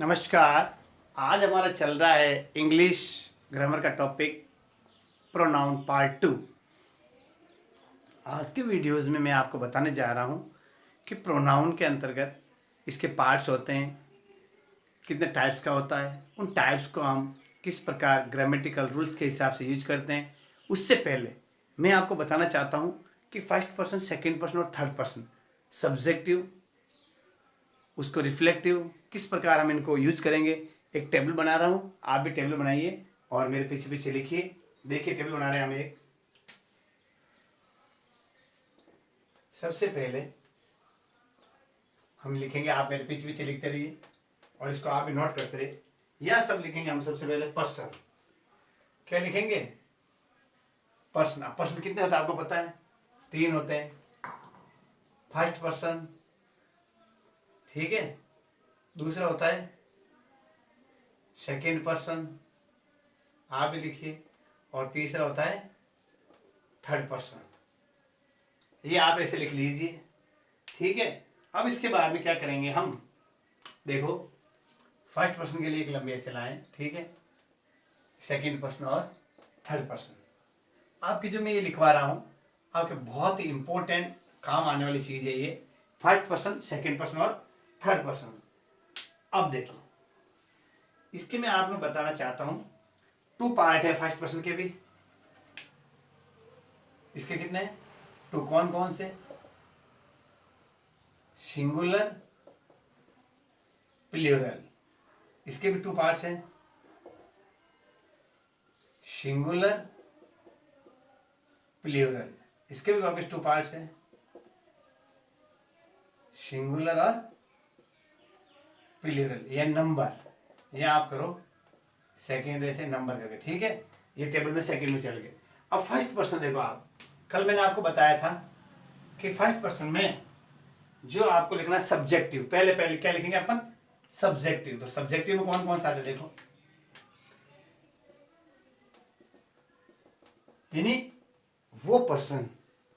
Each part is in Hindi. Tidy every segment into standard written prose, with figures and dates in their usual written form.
नमस्कार। आज हमारा चल रहा है इंग्लिश ग्रामर का टॉपिक प्रोनाउन पार्ट 2। आज के वीडियोस में मैं आपको बताने जा रहा हूँ कि प्रोनाउन के अंतर्गत इसके पार्ट्स होते हैं, कितने टाइप्स का होता है, उन टाइप्स को हम किस प्रकार ग्रामेटिकल रूल्स के हिसाब से यूज करते हैं। उससे पहले मैं आपको बताना चाहता हूँ कि फर्स्ट पर्सन, सेकेंड पर्सन और थर्ड पर्सन सब्जेक्टिव, उसको रिफ्लेक्टिव किस प्रकार हम इनको यूज करेंगे। एक टेबल बना रहा हूँ, आप भी टेबल बनाइए और मेरे पीछे पीछे लिखिए। देखिए टेबल बना रहे हैं हम एक। सबसे पहले हम लिखेंगे, आप मेरे पीछे पीछे लिखते रहिए और इसको आप भी नोट करते रहिए। यह सब लिखेंगे हम। सबसे पहले पर्सन, क्या लिखेंगे? पर्सन। अब पर्सन कितने होते हैं आपको पता है? 3 होते हैं। फर्स्ट पर्सन, ठीक है, दूसरा होता है सेकेंड पर्सन, आप भी लिखिए, और तीसरा होता है थर्ड पर्सन। ये आप ऐसे लिख लीजिए, ठीक है। अब इसके बाद में क्या करेंगे हम, देखो फर्स्ट पर्सन के लिए एक लंबी ऐसे लाइन, ठीक है, सेकेंड पर्सन और थर्ड पर्सन। आपकी जो मैं ये लिखवा रहा हूं, आपके बहुत ही इंपॉर्टेंट काम आने वाली चीज है ये, फर्स्ट पर्सन, सेकेंड पर्सन और थर्ड पर्सन। अब देखो, इसके मैं आप में बताना चाहता हूं, 2 पार्ट है फर्स्ट पर्सन के भी। इसके कितने हैं? 2। कौन कौन से? Singular, plural. इसके भी 2 पार्ट्स हैं, सिंगुलर, प्लूरल। इसके भी वापस 2 पार्ट्स हैं, सिंगुलर और प्लूरल। ये नंबर, ये आप करो सेकेंड ऐसे नंबर करके, ठीक है। ये टेबल में सेकेंड में चल गए। अब फर्स्ट पर्सन देखो, आप कल मैंने आपको बताया था कि फर्स्ट पर्सन में जो आपको लिखना है सब्जेक्टिव। पहले पहले क्या लिखेंगे अपन? सब्जेक्टिव। तो सब्जेक्टिव में कौन कौन सा आता है देखो, यानी वो पर्सन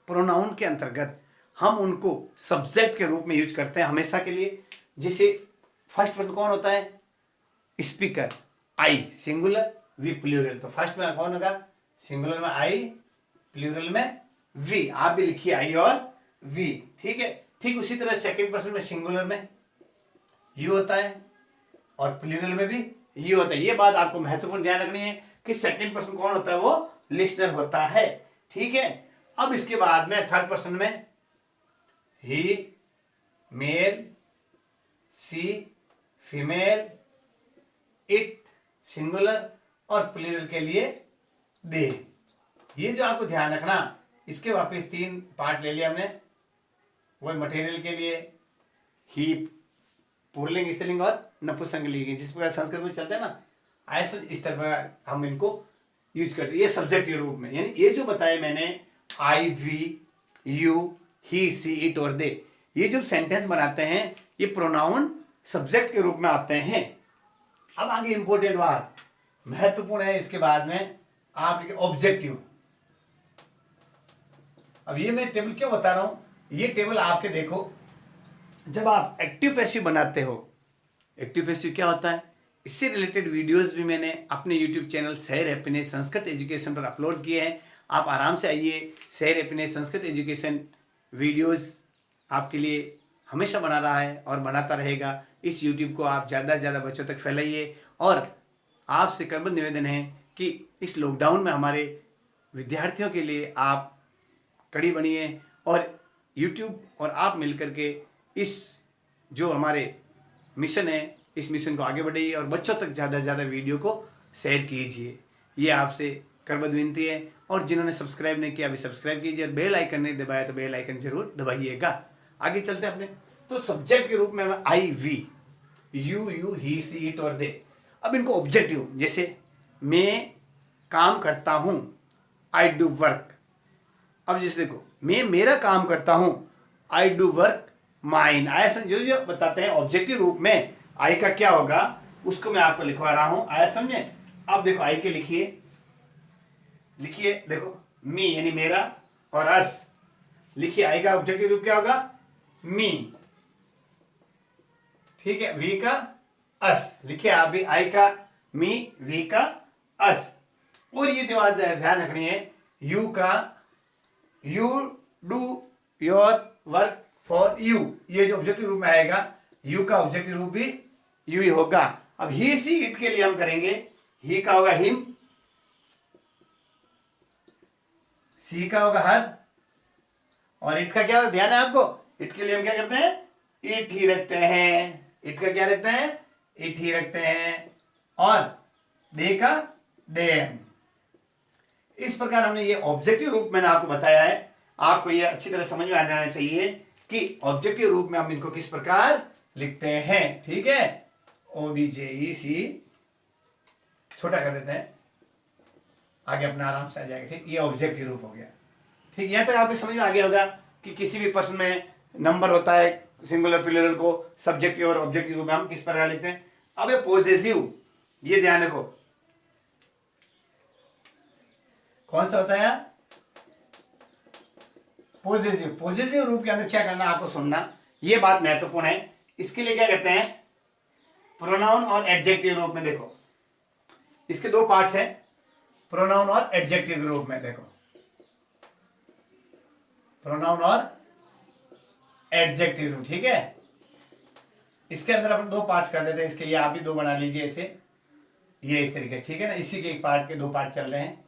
प्रोनाउन के अंतर्गत हम उनको सब्जेक्ट के रूप में यूज करते हैं हमेशा के लिए। जैसे फर्स्ट पर्सन कौन होता है? Speaker, I singular, we plural. तो फर्स्ट में कौन होगा? सिंगुलर में आई, प्लूरल में वी। आप भी लिखिए आई और वी, ठीक है। ठीक उसी तरह सेकेंड पर्सन में सिंगुलर में यू होता है और प्लूरल में भी यू होता है। ये बात आपको महत्वपूर्ण ध्यान रखनी है कि सेकेंड पर्सन कौन होता है? वो लिसनर होता है, ठीक है। अब इसके बाद में थर्ड पर्सन में he, male, she, female, it singular और प्लूरल के लिए दे। ये जो आपको ध्यान रखना, इसके वापस 3 पार्ट ले लिया हमने। वही मटेरियल के लिए ही पुल्लिंग, स्त्रीलिंग और नपुंसकलिंग, जिस प्रकार संस्कृत में चलते हैं ना, ऐसे इस तरह हम इनको यूज कर सकते। ये सब्जेक्टिव रूप में, यानी ये जो बताया मैंने, I, we, you, he, she, it और दे, ये जो सेंटेंस बनाते हैं ये प्रोनाउन सब्जेक्ट के रूप में आते हैं। अब आगे इंपॉर्टेंट बात महत्वपूर्ण है, इसके बाद में आप लिखे ऑब्जेक्टिव। अब ये मैं टेबल क्यों बता रहा हूं, ये टेबल आपके देखो, जब आप एक्टिव पैसिव बनाते हो, एक्टिव पैसिव क्या होता है, इससे रिलेटेड वीडियोस भी मैंने अपने यूट्यूब चैनल शहर हैप्पीनेस संस्कृत एजुकेशन पर अपलोड किए हैं। आप आराम से आइए, शहर हैप्पीनेस संस्कृत एजुकेशन वीडियोस आपके लिए हमेशा बना रहा है और बनाता रहेगा। इस यूट्यूब को आप ज़्यादा से ज़्यादा बच्चों तक फैलाइए। और आपसे करबद्ध निवेदन है कि इस लॉकडाउन में हमारे विद्यार्थियों के लिए आप कड़ी बनिए और यूट्यूब और आप मिलकर के इस जो हमारे मिशन है, इस मिशन को आगे बढ़ाइए और बच्चों तक ज़्यादा से ज़्यादा वीडियो को शेयर कीजिए। ये आपसे करबद्ध विनती है। और जिन्होंने सब्सक्राइब नहीं किया अभी सब्सक्राइब कीजिए और बेल आइकन नहीं दबाया तो बेल आइकन जरूर दबाइएगा। आगे चलते हैं अपने। तो सब्जेक्ट के रूप में I, we, you, he, she, it और दे। अब इनको ऑब्जेक्टिव, जैसे मैं काम करता हूँ, आई डू वर्क। अब जैसे देखो, मैं मेरा काम करता हूं, आई डू वर्क माइन। ऐसा जो जो बताते हैं ऑब्जेक्टिव रूप में आई का क्या होगा उसको मैं आपको लिखवा रहा हूं, आया समझे। अब देखो आई के लिखिए, लिखिए देखो, मी यानी मेरा और अस। लिखिए आई का ऑब्जेक्टिव रूप क्या होगा? मी, ठीक है। वी का अस। लिखिए आप भी, आई का मी, वी का अस। और ये ध्यान रखनी है, यू का you do your work for you, ये जो ऑब्जेक्टिव रूप में आएगा, यू का ऑब्जेक्टिव रूप भी यू ही होगा। अब ही सी इट के लिए हम करेंगे, ही का होगा हिम, सी का होगा हर, और इट का क्या होगा, ध्यान है आपको, इट के लिए हम क्या करते हैं, इट ही रखते हैं। इट का क्या रखते हैं, इट ही रखते हैं। और दे का देम। इस प्रकार हमने ये ऑब्जेक्टिव रूप मैंने आपको बताया है। आपको ये अच्छी तरह समझ में आ जाना चाहिए कि ऑब्जेक्टिव रूप में हम इनको किस प्रकार लिखते हैं। ठीक है, OBJEC छोटा कर देते हैं, आगे अपना आराम से आ जाएगा। ठीक, ये ऑब्जेक्टिव रूप हो गया। ठीक, यहां तक आपको समझ में आ गया होगा कि किसी भी प्रश्न में नंबर होता है, सिंगुलर प्लूरल को सब्जेक्टिव और ऑब्जेक्टिव रूप में हम किस प्रकार लिखते हैं। अब ये पॉजेसिव, ये ध्यान रखो, कौन सा होता है, पॉजेसिव। पॉजेसिव रूप के अंदर क्या करना आपको सुनना, ये बात महत्वपूर्ण है। इसके लिए क्या कहते हैं, प्रोनाउन और एडजेक्टिव रूप में। देखो इसके दो पार्ट्स हैं, प्रोनाउन और एडजेक्टिव रूप में। देखो प्रोनाउन और एडजेक्टिव रूप, ठीक है। इसके अंदर अपन दो पार्ट्स कर देते हैं इसके, ये आप भी दो बना लीजिए ऐसे, ये इस तरीके से, ठीक है ना। इसी के एक पार्ट के दो पार्ट चल रहे हैं।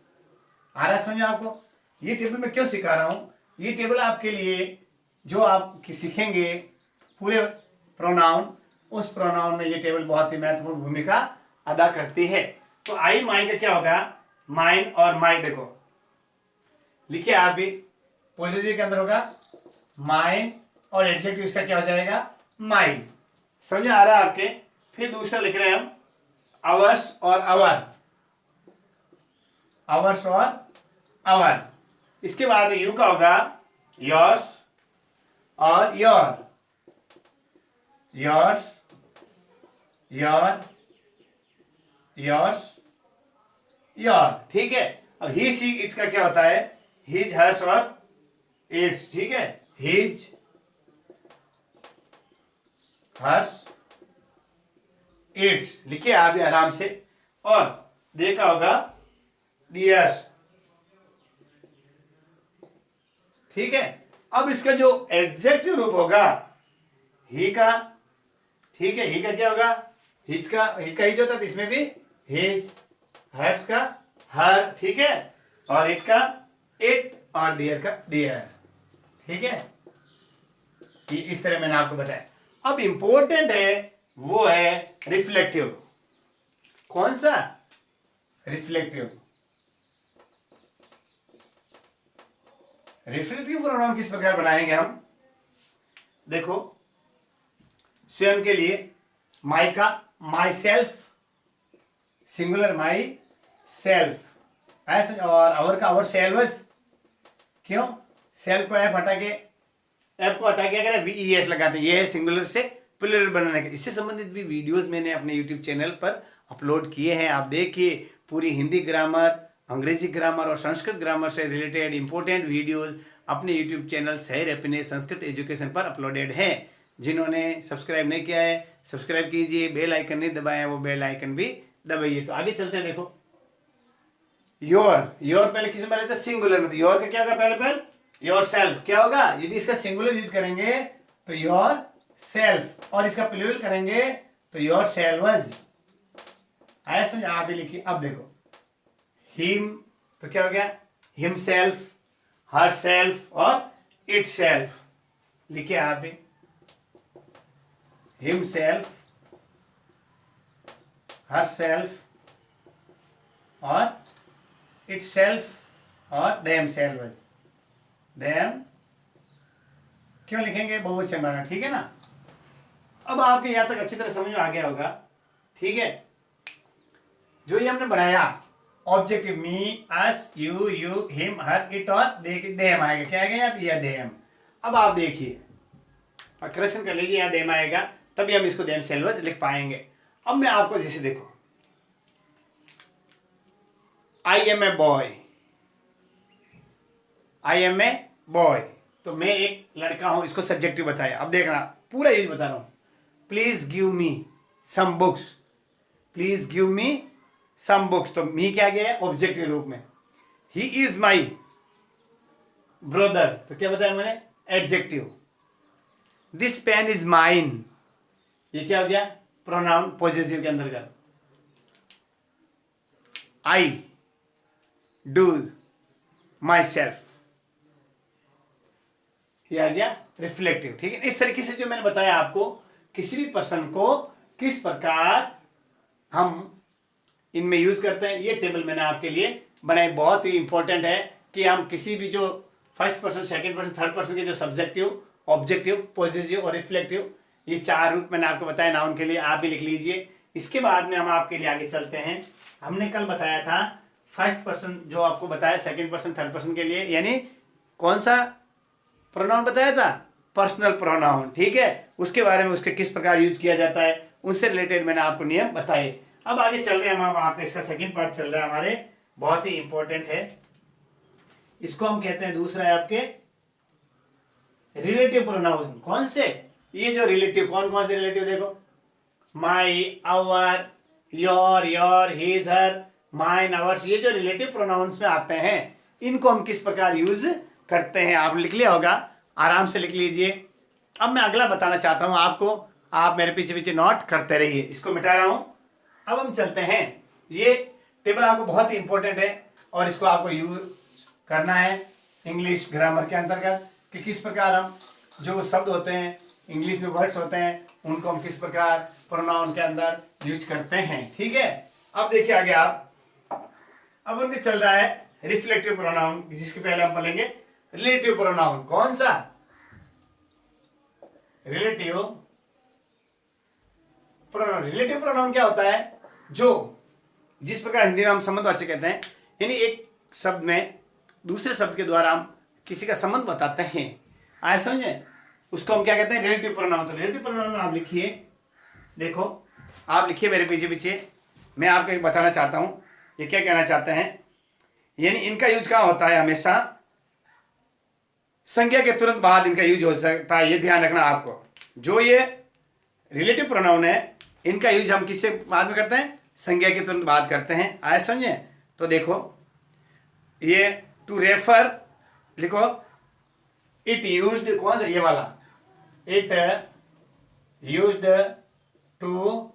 आ रहा है समझ आपको। ये टेबल मैं क्यों सिखा रहा हूं, ये टेबल आपके लिए जो आप सीखेंगे पूरे प्रोनाउन, उस प्रोनाउन में ये टेबल बहुत ही महत्वपूर्ण भूमिका अदा करती है। तो आई माई का क्या होगा, माइन और माई। देखो लिखिए आप भी, पॉजिटिव के अंदर होगा माइन और एडजेक्टिव इसका क्या हो जाएगा, माइन। समझ आ रहा है आपके। फिर दूसरा लिख रहे हैं हम आवर्स और आवर, आवर्स और आवर। इसके बाद यू का होगा योर्स और your, yours your yours your, ठीक है। अब ही सी इट का क्या होता है, हिज हर्स और इट्स, ठीक है। हिज हर्स इट्स, लिखिए आप भी आराम से। और दे का होगा दियर्स, ठीक है। अब इसका जो एडजेक्टिव रूप होगा ही का, ठीक है, ही का क्या होगा, हिज का, ही का हिज होता है, तो इसमें भी हिज, हर्स का हर, ठीक है, और इट का इट, और दियर का दियर, ठीक है। कि इस तरह मैंने आपको बताया। अब इंपॉर्टेंट है वो है रिफ्लेक्टिव। कौन सा, रिफ्लेक्टिव। रिफ्लेक्टिव प्रोनाउन किस प्रकार बनाएंगे हम, देखो स्वयं के लिए माई का my self, singular my self, ऐसे। और आवर का आवर सेल्व्स, क्यों, सेल्फ को एफ हटा के, एफ को हटा के अगर VES लगाते हैं, ये है सिंगुलर से प्लूरल बनाने के। इससे संबंधित भी वीडियोस मैंने अपने यूट्यूब चैनल पर अपलोड किए हैं, आप देखिए। पूरी हिंदी ग्रामर, अंग्रेजी ग्रामर और संस्कृत ग्रामर से रिलेटेड इंपॉर्टेंट वीडियोस अपने यूट्यूब चैनल सैर अपने संस्कृत एजुकेशन पर अपलोडेड हैं। जिन्होंने सब्सक्राइब नहीं किया है सब्सक्राइब कीजिए, बेल आइकन नहीं दबाया वो बेल आइकन भी दबाइए। तो आगे चलते हैं। देखो योर, योर पहले किस में रहता है, सिंगुलर में। तो योर का क्या होगा, पहले योर सेल्फ क्या होगा, यदि इसका सिंगुलर यूज करेंगे तो योर सेल्फ, और इसका प्लूरल करेंगे तो योर सेल्व्स। आया समझ, आप भी लिखिए। अब देखो हिम, तो क्या हो गया, हिम सेल्फ, हर सेल्फ और इट सेल्फ। लिखिए आप भी, हिम सेल्फ, हर सेल्फ और इट सेल्फ और देम सेल्व्स। देम क्यों लिखेंगे, बहुवचन बनाना, ठीक है ना। अब आपके यहां तक अच्छी तरह समझ में आ गया होगा, ठीक है। जो ये हमने बनाया objective, me, us, you, him, her, it और देम आएगा। क्या आएगा यहाँ, यह देम। अब आप देखिए, करेक्शन कर लीजिए, यहाँ देम आएगा, तभी हम इसको देम सेल्व्स लिख पाएंगे। अब मैं आपको जैसे देखो, I am a boy, I am a boy, तो मैं एक लड़का हूं, इसको सब्जेक्टिव बताया। अब देखना पूरा यूज बता रहा हूं, please give me some books, please give me some books. तो मी क्या गया है ऑब्जेक्टिव रूप में। ही इज माई ब्रदर, तो क्या बताया मैंने adjective. This pen is mine, ये क्या हो गया प्रोनाउन पॉजेसिव के अंतर्गत। आई डू माई सेल्फ, ये आ गया रिफ्लेक्टिव। ठीक है, इस तरीके से जो मैंने बताया आपको किसी भी पर्सन को किस प्रकार हम इनमें यूज करते हैं, ये टेबल मैंने आपके लिए बनाई। बहुत ही इंपॉर्टेंट है कि हम किसी भी जो first person, second person, third person के जो सब्जेक्टिव, ऑब्जेक्टिव, पॉजिटिव और रिफ्लेक्टिव, ये 4 रूप मैंने आपको बताया नाउन के लिए, आप भी लिख लीजिए। इसके बाद में हम आपके लिए आगे चलते हैं। हमने कल बताया था फर्स्ट पर्सन जो आपको बताया, सेकंड पर्सन, थर्ड पर्सन के लिए, यानी कौन सा प्रोनाउन बताया था, पर्सनल प्रोनाउन। ठीक है, उसके बारे में उसके किस प्रकार यूज किया जाता है, उनसे रिलेटेड मैंने आपको नियम बताए। अब आगे चल रहे हैं हम, आपका इसका सेकंड पार्ट चल रहा है हमारे, बहुत ही इंपॉर्टेंट है। इसको हम कहते हैं, दूसरा है आपके रिलेटिव प्रोनाउन। कौन से, ये जो रिलेटिव, कौन कौन से रिलेटिव देखो, my, our, your, his, her, mine, ours, ये जो रिलेटिव प्रोनाउंस में आते हैं, इनको हम किस प्रकार यूज करते हैं, आप लिख लिया होगा, आराम से लिख लीजिए। अब मैं अगला बताना चाहता हूं आपको, आप मेरे पीछे पीछे नोट करते रहिए। इसको मिटा रहा हूं। अब हम चलते हैं, ये टेबल आपको बहुत ही इंपॉर्टेंट है और इसको आपको यूज करना है इंग्लिश ग्रामर के अंतर्गत, कि किस प्रकार हम जो शब्द होते हैं, इंग्लिश में वर्ड्स होते हैं, उनको हम किस प्रकार प्रोनाउन के अंदर यूज करते हैं। ठीक है, अब देखिए आगे आप, अब उनके चल रहा है रिफ्लेक्टिव प्रोनाउन, जिसके पहले हम पढ़ेंगे रिलेटिव प्रोनाउन। कौन सा, रिलेटिव प्रोनाउन। रिलेटिव प्रोनाउन क्या होता है, जो जिस प्रकार हिंदी में हम संबंधवाचक कहते हैं, यानी एक शब्द में दूसरे शब्द के द्वारा हम किसी का संबंध बताते हैं, आए समझे, उसको हम क्या कहते हैं, रिलेटिव प्रोनाउन। तो रिलेटिव प्रोनाउन आप लिखिए, देखो आप लिखिए मेरे पीछे पीछे, मैं आपको एक बताना चाहता हूं ये क्या कहना चाहते हैं। यानी इनका यूज कहाँ होता है, हमेशा संज्ञा के तुरंत बाद इनका यूज हो सकता है, ये ध्यान रखना आपको। जो ये रिलेटिव प्रोनाउन है, इनका यूज हम किससे बाद में करते हैं, संज्ञा के तुरंत बाद करते हैं, आए समझे। तो देखो ये टू रेफर लिखो, इट यूज्ड, कौन सा, ये वाला, इट यूज्ड टू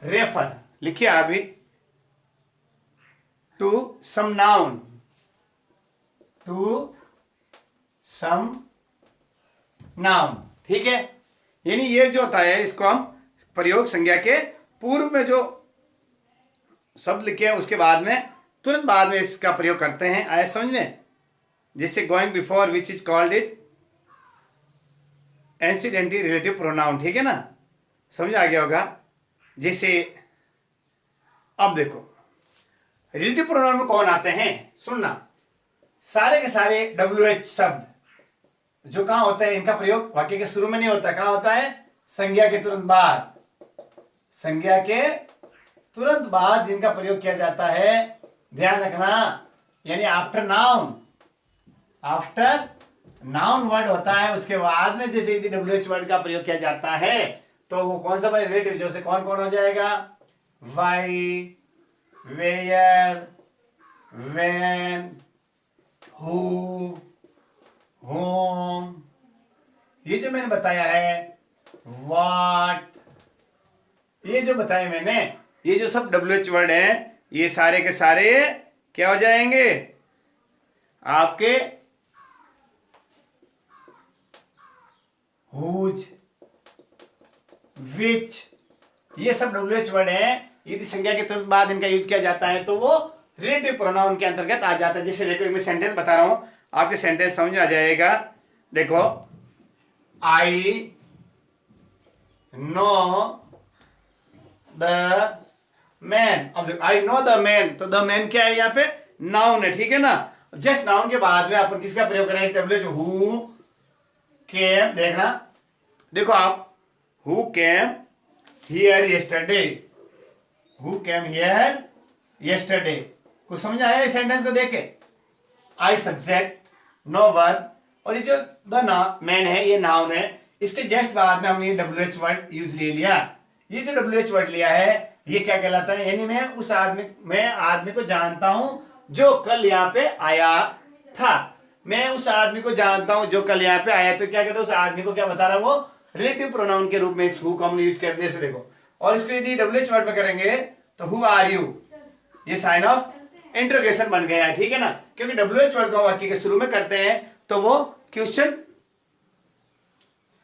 रेफर, लिखिए आप भी, to some noun, to some noun. ठीक है, यानी ये जो होता है, इसको हम प्रयोग संज्ञा के पूर्व में जो शब्द लिखे हैं उसके बाद में, तुरंत बाद में इसका प्रयोग करते हैं, आए समझ में। जैसे going before which is called it incidentally relative pronoun. ठीक है ना, समझ आ गया होगा। जैसे अब देखो रिलेटिव प्रोनाउन में कौन आते हैं, सुनना, सारे के सारे WH शब्द जो कहां होते हैं, इनका प्रयोग वाक्य के शुरू में नहीं होता, कहां होता है, संज्ञा के तुरंत बाद। संज्ञा के तुरंत बाद जिनका प्रयोग किया जाता है, ध्यान रखना, यानी after noun, after noun word होता है, उसके बाद में जैसे यदि WH वर्ड का प्रयोग किया जाता है तो वो कौन सा रिलेटिव, जैसे कौन कौन हो जाएगा, why, where, when, who, whom, ये जो मैंने बताया है, व्हाट, ये जो बताया मैंने, ये जो सब WH वर्ड हैं, ये सारे के सारे क्या हो जाएंगे आपके हुज, विच, ये सब WH वर्ड हैं। यदि संज्ञा के तुरंत बाद इनका यूज किया जाता है तो वो रिलेटिव प्रोनाउन के अंतर्गत आ जाता है। जैसे देखो एक मैं सेंटेंस बता रहा हूं, आपके सेंटेंस समझ आ जाएगा। देखो, आई नो द मैन। अब देखो आई नो द मैन, तो द मैन क्या है, यहाँ पे नाउन है, ठीक है ना। जस्ट नाउन के बाद में अपन किसका प्रयोग करें, WH, हु केम, देखना, देखो आप, who came here yesterday, who came here yesterday, कुछ समझ आया इस सेंटेंस को देख के। आई सब्जेक्ट, नो वर्ब, और ये जो द मैन है ये नाउन है, इसके जस्ट बाद में हमने WH वर्ड यूज ले लिया। ये जो WH वर्ड लिया है ये क्या कहलाता है, यानी मैं आदमी को जानता हूं जो कल यहाँ पे आया था। मैं उस आदमी को जानता हूं जो कल यहाँ पे आया, तो क्या कहते हैं, उस आदमी को क्या बता रहा है वो रिलेटिव प्रोनाउन के रूप में इस हु को हम यूज करते हैं। देखो, और इसको यदि WH वर्ड में करेंगे तो हु आर यू, ये साइन ऑफ इंटरोगेशन बन गया है, ठीक है ना, क्योंकि WH वर्ड का वाक्य के शुरू में करते हैं तो वो क्वेश्चन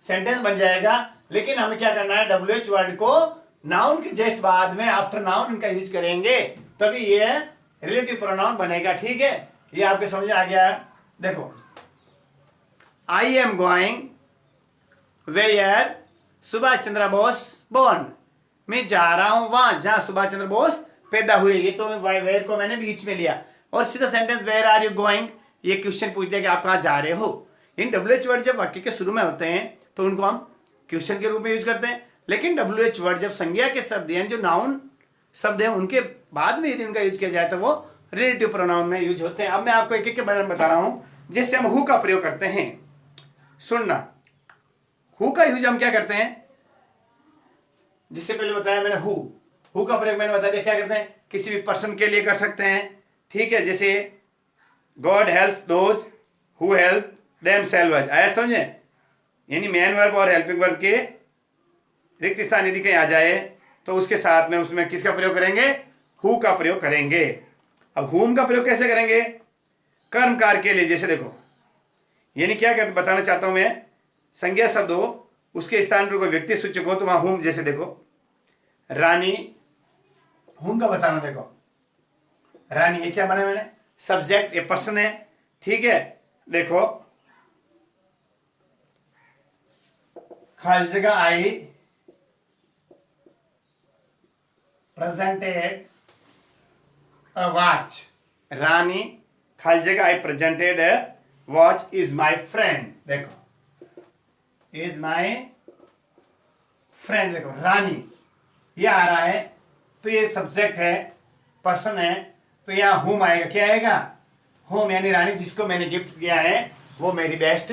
सेंटेंस बन जाएगा। लेकिन हमें क्या करना है, WH वर्ड को नाउन के जस्ट बाद में आफ्टर नाउन इनका यूज करेंगे तभी ये रिलेटिव प्रोनाउन बनेगा, ठीक है। ये आपके समझ आ गया है। देखो, I am going where Subhash Chandra Bose born, मैं जा रहा हूं वहां जहां सुभाष चंद्र बोस पैदा हुए। ये तो वेयर को मैंने बीच में लिया और सीधा sentence where are you going, ये क्वेश्चन पूछ दिया कि आप कहां जा रहे हो। इन WH वर्ड जब वाक्य के शुरू में होते हैं तो उनको हम क्वेश्चन के रूप में यूज करते हैं, लेकिन WH वर्ड जब संज्ञा के शब्द यानी जो नाउन शब्द है उनके बाद में यदि उनका यूज किया जाए तो वो रिलेटिव प्रोनाउन में यूज होते हैं। अब मैं आपको एक एक के बारे में बता रहा हूं, जैसे हम हु का प्रयोग करते हैं। सुनना, हु का यूज हम क्या करते हैं, जिससे पहले बताया मैंने हु का प्रयोग मैंने बता दिया क्या करते हैं, किसी भी पर्सन के लिए कर सकते हैं, ठीक है। जैसे God help those who help themselves, आया समझे, यानी मैन वर्ब और हेल्पिंग वर्ब के रिक्त स्थान यदि कहीं आ जाए तो उसके साथ में उसमें किसका प्रयोग करेंगे, हु का प्रयोग करेंगे। अब हुम का प्रयोग कैसे करेंगे, कर्मकार के लिए। जैसे देखो, यानी क्या बताना चाहता हूं मैं, संज्ञा शब्द हो उसके स्थान पर कोई व्यक्ति सूचक हो तो वहां हुम, जैसे देखो रानी, हुम का बताना, देखो रानी ये क्या बना मैंने, सब्जेक्ट, ये पर्सन है, ठीक है। देखो खाली जगह आई प्रेजेंटेड अ वॉच, रानी खाली जगह I presented a watch is my friend, देखो इज माई फ्रेंड, देखो रानी ये आ रहा है तो ये सब्जेक्ट है, पर्सन है, तो यहाँ होम आएगा, क्या आएगा, होम, यानी रानी जिसको मैंने गिफ्ट किया है वो मेरी बेस्ट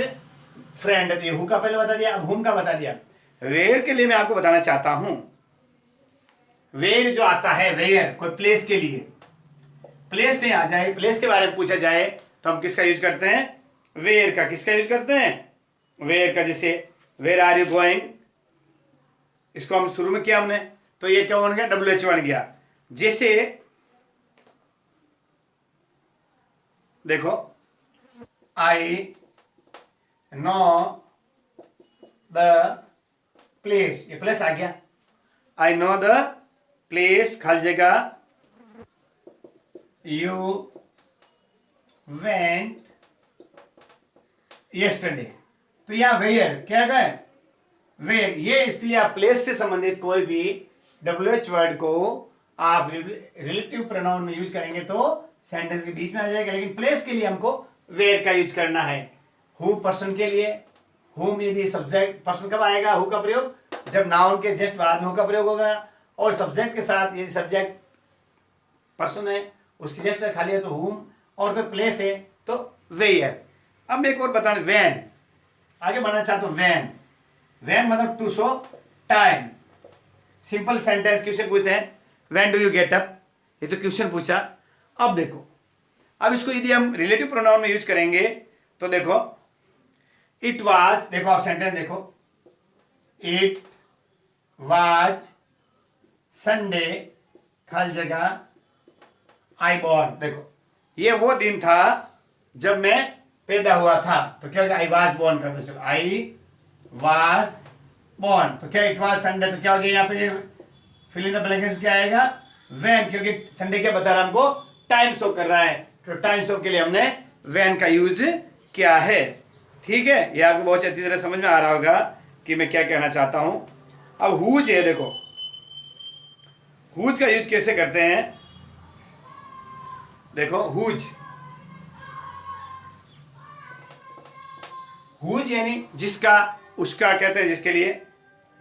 फ्रेंड है। तो ये हु का पहले बता दिया, अब होम का बता दिया। वेयर के लिए मैं आपको बताना चाहता हूं, वेयर जो आता है, वेयर कोई प्लेस के लिए, प्लेस नहीं आ जाए, प्लेस के बारे में पूछा जाए तो हम किसका यूज करते हैं, वेयर का। किसका यूज करते हैं, वेयर का। जैसे वेयर आर यू गोइंग, इसको हम शुरू में किया हमने तो ये क्या बन गया, WH बन गया। जैसे देखो आई नो द प्लेस, ये प्लेस आ गया, आई नो द प्लेस खाली जगह यू वेंट यस्टरडे, तो यहां वेयर क्या गए, वेयर, ये इसलिए आप प्लेस से संबंधित कोई भी WH वर्ड को आप रिलेटिव प्रोनाउन में यूज करेंगे तो सेंटेंस के बीच में आ जाएगा, लेकिन प्लेस के लिए हमको वेयर का यूज करना है। हु पर्सन के लिए, हुम यदि सब्जेक्ट, पर्सन कब आएगा हु का प्रयोग, जब नाउन के जस्ट बाद में हु का प्रयोग होगा, और सब्जेक्ट के साथ यदि सब्जेक्ट पर्सन है उसकी जस्ट खाली है तो हुम, और कोई प्लेस है तो वेयर। अब मैं एक और बताना, वैन आगे बढ़ना चाहता हूं, वैन, वैन मतलब to show time. Simple sentence question पूछते हैं, when do you get up, ये तो क्वेश्चन पूछा। अब देखो, अब इसको यदि हम रिलेटिव प्रोनाउन में यूज करेंगे तो देखो इट वाज, देखो आप सेंटेंस देखो, इट वाज संडे खाली जगह आई बॉर्न, देखो ये वो दिन था जब मैं पैदा हुआ था, तो क्या होगा, आई वाज बॉर्न कर दो, चलो आई वाज बॉर्न, तो क्या इट वाज संडे, तो क्या हो गया यहाँ पे फिल इन द ब्लैंक्स क्या आएगा, व्हेन, क्योंकि संडे क्या बता रहा हमको, टाइम शो कर रहा है, तो टाइम शो के लिए हमने व्हेन का यूज किया है, ठीक है। ये आपको बहुत अच्छी तरह समझ में आ रहा होगा कि मैं क्या कहना चाहता हूं। अब हुज है, देखो हुज का यूज कैसे करते हैं, देखो हुज, हुज यानी जिसका, उसका कहते हैं जिसके लिए,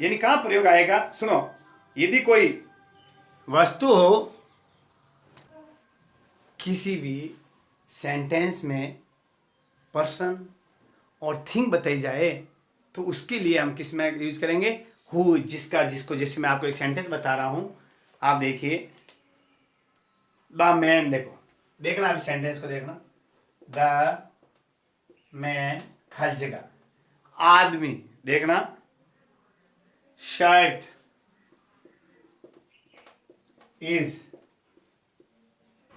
यानी कहां प्रयोग आएगा, सुनो, यदि कोई वस्तु हो किसी भी सेंटेंस में पर्सन और थिंग बताई जाए तो उसके लिए हम किस में यूज करेंगे, हु, जिसका, जिसको। जैसे मैं आपको एक सेंटेंस बता रहा हूं, आप देखिए द मैन, देखना आप सेंटेंस को देखना। द मैन हर जगह, आदमी देखना, शर्ट इज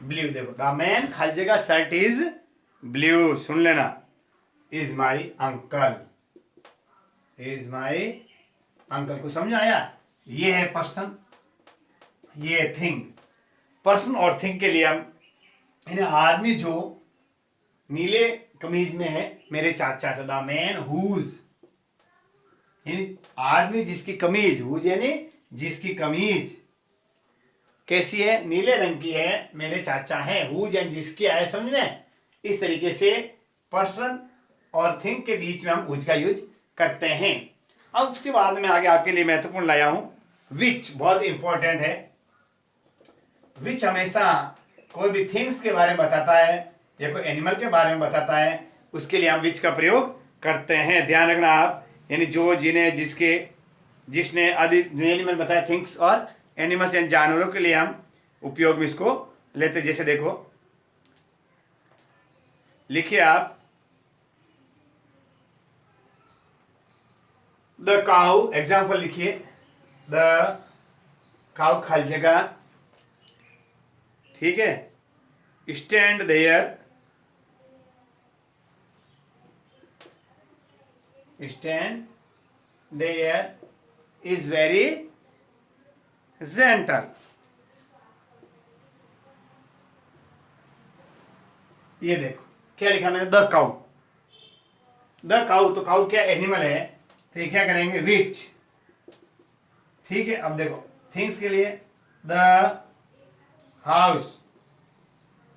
ब्लू, देखो द मैन हर जगह शर्ट इज ब्लू, सुन लेना। Is my uncle, is my uncle को समझ आया। ये है पर्सन, ये है थिंग। पर्सन और थिंग के लिए हम इन्हें, आदमी जो नीले कमीज में है मेरे चाचा, तो द मैन हुज, आदमी जिसकी कमीज, हुज यानी जिसकी कमीज कैसी है, नीले रंग की है, मेरे चाचा है। हुज यानी जिसकी है, समझ में। इस तरीके से पर्सन और थिंग के बीच में हम हुज का यूज करते हैं। अब उसके बाद में आगे आपके लिए महत्वपूर्ण लाया हूं विच, बहुत इंपॉर्टेंट है। विच हमेशा कोई भी थिंग्स के बारे में बताता है या कोई एनिमल के बारे में बताता है, उसके लिए हम विच का प्रयोग करते हैं। ध्यान रखना आप, यानी जो, जिन्हें, जिसके, जिसने आदि, मैंने बताया थिंग्स और एनिमल्स यानी जानवरों के लिए हम उपयोग में इसको लेते। जैसे देखो, लिखिए आप, द काउ, एग्जाम्पल लिखिए, द काउ खाली जगह, ठीक है, stand there, stand there is very gentle. ये देखो क्या लिखा मैंने, द काउ। द काउ, तो काउ क्या एनिमल है, तो ये क्या करेंगे विच, ठीक है। अब देखो थिंग्स के लिए द हाउस,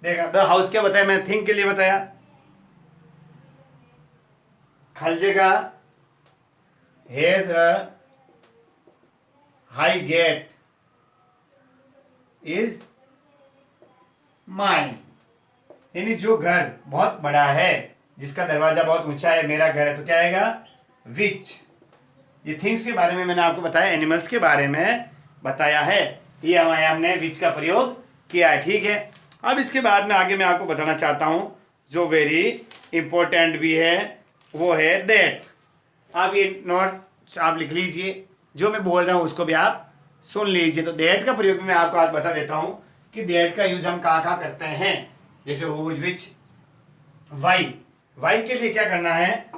देखा द हाउस क्या बताया मैंने, थिंग के लिए बताया। खल जगह has a high gate is mine, यानी जो घर बहुत बड़ा है, जिसका दरवाजा बहुत ऊंचा है, मेरा घर है, तो क्या आएगा विच। ये थिंग्स के बारे में मैंने आपको बताया, एनिमल्स के बारे में बताया है, ये हमने विच का प्रयोग किया है, ठीक है। अब इसके बाद में आगे मैं आपको बताना चाहता हूं जो वेरी इंपॉर्टेंट भी है, वो है दैट। आप ये नोट्स आप लिख लीजिए, जो मैं बोल रहा हूं उसको भी आप सुन लीजिए। तो दैट का प्रयोग भी मैं आपको आज बता देता हूं कि दैट का यूज हम कहाँ कहाँ करते हैं। जैसे हुज, विच, वाई। वाई के लिए क्या करना है,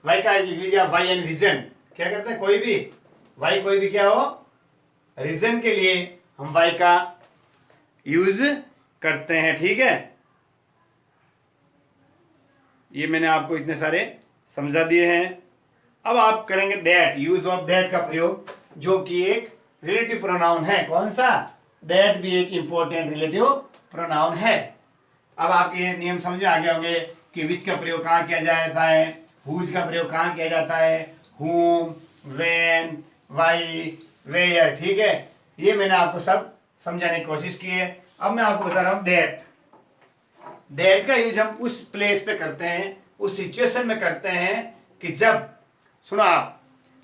वाई का लिख लीजिए वाई एंड रीजन। क्या करते हैं, कोई भी वाई, कोई भी क्या हो, रीजन के लिए हम वाई का यूज करते हैं, ठीक है। ये मैंने आपको इतने सारे समझा दिए हैं। अब आप करेंगे दैट, यूज ऑफ दैट का प्रयोग, जो कि एक रिलेटिव प्रोनाउन है। कौन सा, दैट भी एक इंपॉर्टेंट रिलेटिव प्रोनाउन है। अब आप ये नियम समझ में आ गए होंगे कि विच का प्रयोग कहाँ किया जाता है, हुज का प्रयोग कहाँ किया जाता है, whom, when, why, where, ठीक है। ये मैंने आपको सब समझाने की कोशिश की है। अब मैं आपको बता रहा हूँ दैट। दैट का यूज हम उस प्लेस पे करते हैं, उस सिचुएशन में करते हैं कि जब, सुनो आप,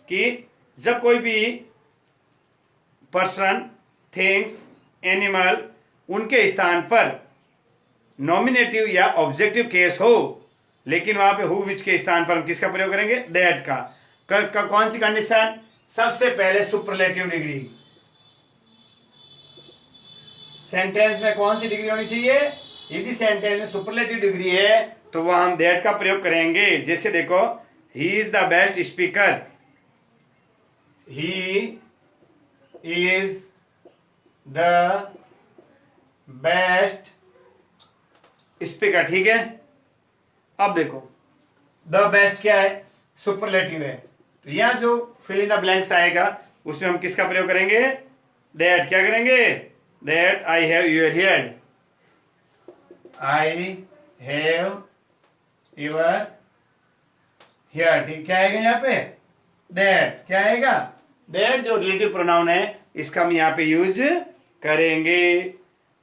कि जब कोई भी पर्सन, थिंग्स, एनिमल, उनके स्थान पर नॉमिनेटिव या ऑब्जेक्टिव केस हो, लेकिन वहां पे हु विच के स्थान पर हम किसका प्रयोग करेंगे, दैट का। कौन सी कंडीशन, सबसे पहले सुपरलेटिव डिग्री। सेंटेंस में कौन सी डिग्री होनी चाहिए, यदि सेंटेंस में सुपरलेटिव डिग्री है तो वह हम दैट का प्रयोग करेंगे। जैसे देखो, he is the best speaker, he is the best speaker, ठीक है। अब देखो द बेस्ट क्या है, सुपरलेटिव है, तो यहां जो फिल इन द ब्लैंक्स आएगा उसमें हम किसका प्रयोग करेंगे, दैट। क्या करेंगे, that I have your hair, I have your hair, ठीक। क्या आएगा यहाँ पे, दैट। क्या आएगा, दैट जो रिलेटिव प्रोनाउन है इसका हम यहाँ पे यूज करेंगे।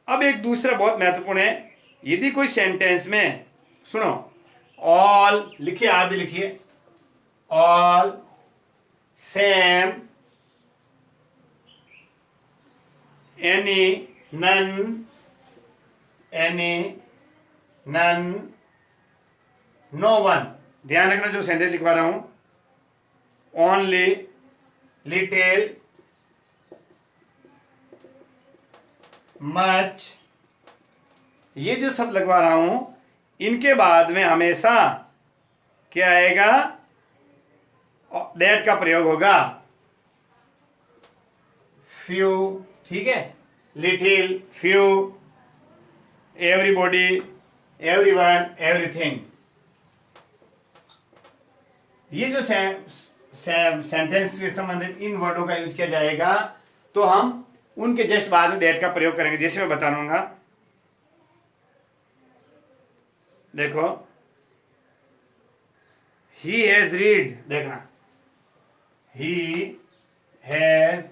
अब एक दूसरा बहुत महत्वपूर्ण है, यदि कोई सेंटेंस में, सुनो, ऑल लिखिए, आप भी लिखिए, all, same, any, none, any, none, no one. ध्यान रखना जो सेंटेंस लिखवा रहा हूं, ओनली, लिटिल, मच, ये जो सब लगवा रहा हूं, इनके बाद में हमेशा क्या आएगा, दैट का प्रयोग होगा। फ्यू, ठीक है, little, few, everybody, everyone, everything. ये जो सेंटेंस से संबंधित इन वर्डों का यूज किया जाएगा, तो हम उनके जस्ट बाद में दैट का प्रयोग करेंगे। जैसे मैं बता दूंगा, देखो, ही हैज रीड, देखना, he has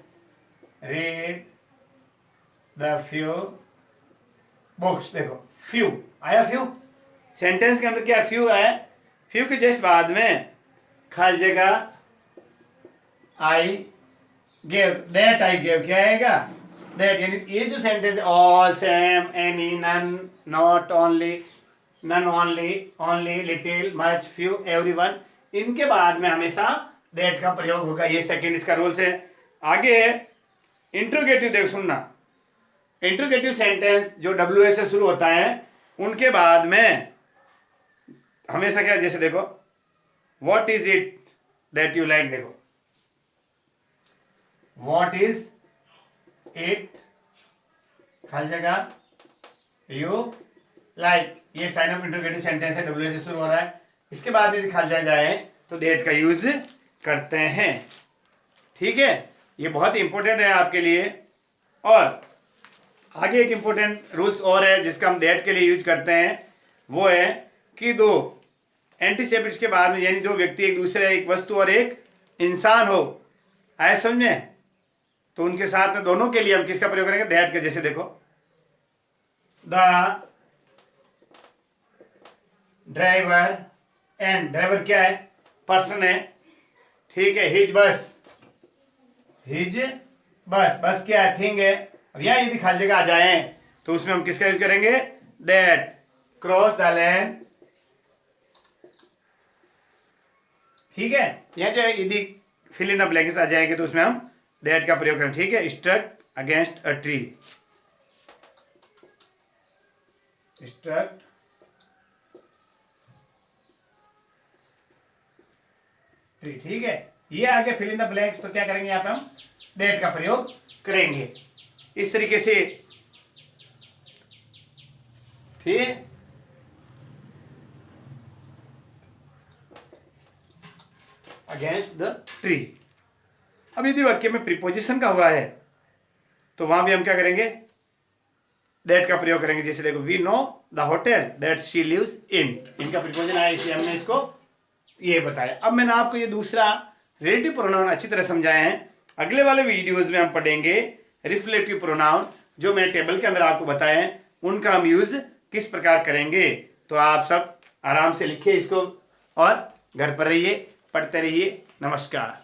read the few books. देखो, फ्यू आया, फ्यू सेंटेंस के अंदर क्या फ्यू है, फ्यू के जस्ट बाद में खाली जगह I gave, that I gave, क्या आएगा, दैट। यानी ये जो सेंटेंस है, all, same, any, none, not, only, none, only, only, little, much, few, everyone, इनके बाद में हमेशा दैट का प्रयोग होगा। ये सेकंड इसका रूल्स है। आगे इंट्रोगेटिव, देख सुनना, इंट्रोगेटिव सेंटेंस जो WH से शुरू होता है, उनके बाद में हमेशा क्या, जैसे देखो, what is it that you like, देखो, व्हाट इज इट, खाली जगह, यू लाइक, ये साइन ऑफ इंट्रोगेटिव सेंटेंस है, WH से शुरू हो रहा है। इसके बाद यदि खाली जगह जाए तो दैट का यूज करते हैं, ठीक है। ये बहुत इंपॉर्टेंट है आपके लिए। और आगे एक इंपॉर्टेंट रूल्स और है जिसका हम दैट के लिए यूज करते हैं, वो है कि दो एंटीसेपिट्स के बाद में, यानी दो व्यक्ति, एक दूसरे, एक वस्तु और एक इंसान हो, आए समझ में, तो उनके साथ में दोनों के लिए हम किसका प्रयोग करेंगे, दैट का। जैसे देखो, द ड्राइवर, एंड ड्राइवर क्या है, पर्सन है, ठीक है, हिज बस, हिज बस, बस क्या है, थिंग है। अब यहां यदि खाली जगह आ जाए तो उसमें हम किसका यूज करेंगे, दैट। क्रॉस द लैंड, ठीक है, यहां जो यदि फिल इन द ब्लैंक्स आ जाएंगे तो उसमें हम दैट का प्रयोग करें, ठीक है। Struck against a tree, struck tree, ठीक है। ये आगे फिल इन द ब्लैंक्स, तो क्या करेंगे, यहाँ पे हम दैट का प्रयोग करेंगे इस तरीके से, ठीक है। Against the tree. अब यदि वाक्य में प्रीपोजिशन का हुआ है तो वहां भी हम क्या करेंगे, दैट का प्रयोग करेंगे। जैसे देखो, we know the hotel that she lives in, इनका प्रीपोजिशन आया, इसलिए हमने इसको ये बताया। अब मैंने आपको ये दूसरा रिलेटिव प्रोनाउन अच्छी तरह समझाए हैं। अगले वाले वीडियोस में हम पढ़ेंगे रिफ्लेक्टिव प्रोनाउन, जो मैंने टेबल के अंदर आपको बताए हैं, उनका हम यूज किस प्रकार करेंगे। तो आप सब आराम से लिखिए इसको और घर पर रहिए, पढ़ते रहिए। नमस्कार।